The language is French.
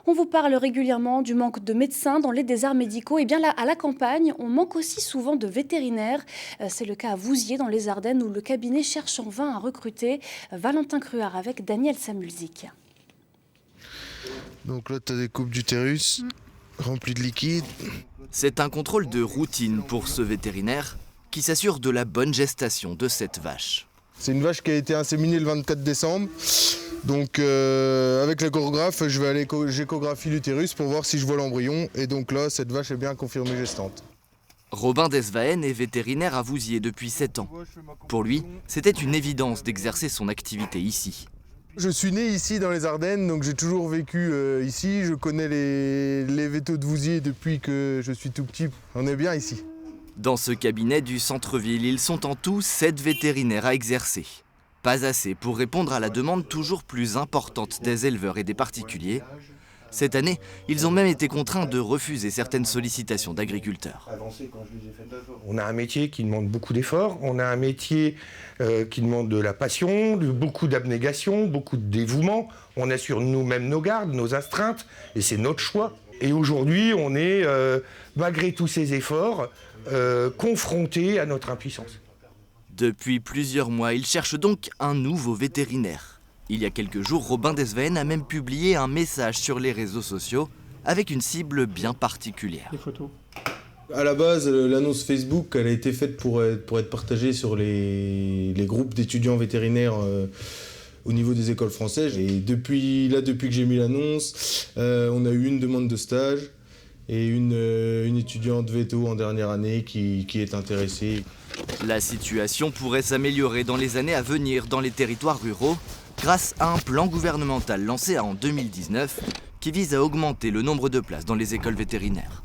On vous parle régulièrement du manque de médecins dans les déserts médicaux. Et bien là, à la campagne, on manque aussi souvent de vétérinaires. C'est le cas à Vouziers, dans les Ardennes, où le cabinet cherche en vain à recruter. Valentin Cruard avec Daniel Samulzik. Donc là, tu as des coupes d'utérus remplies de liquide. C'est un contrôle de routine pour ce vétérinaire qui s'assure de la bonne gestation de cette vache. C'est une vache qui a été inséminée le 24 décembre. Donc avec l'échographe, je vais aller j'échographie l'utérus pour voir si je vois l'embryon. Et donc là, cette vache est bien confirmée gestante. Robin Desvaen est vétérinaire à Vouziers depuis 7 ans. Pour lui, c'était une évidence d'exercer son activité ici. Je suis né ici dans les Ardennes, donc j'ai toujours vécu ici. Je connais les vétos de Vouziers depuis que je suis tout petit. On est bien ici. Dans ce cabinet du centre-ville, ils sont en tout 7 vétérinaires à exercer. Pas assez pour répondre à la demande toujours plus importante des éleveurs et des particuliers. Cette année, ils ont même été contraints de refuser certaines sollicitations d'agriculteurs. On a un métier qui demande beaucoup d'efforts, on a un métier qui demande de la passion, beaucoup d'abnégation, beaucoup de dévouement. On assure nous-mêmes nos gardes, nos astreintes, et c'est notre choix. Et aujourd'hui, on est, malgré tous ces efforts, confrontés à notre impuissance. Depuis plusieurs mois, ils cherchent donc un nouveau vétérinaire. Il y a quelques jours, Robin Desvaen a même publié un message sur les réseaux sociaux avec une cible bien particulière. Des photos. À la base, l'annonce Facebook, elle a été faite pour être partagée sur les groupes d'étudiants vétérinaires au niveau des écoles françaises. Et depuis que j'ai mis l'annonce, on a eu une demande de stage et une étudiante véto en dernière année qui est intéressée. La situation pourrait s'améliorer dans les années à venir dans les territoires ruraux grâce à un plan gouvernemental lancé en 2019 qui vise à augmenter le nombre de places dans les écoles vétérinaires.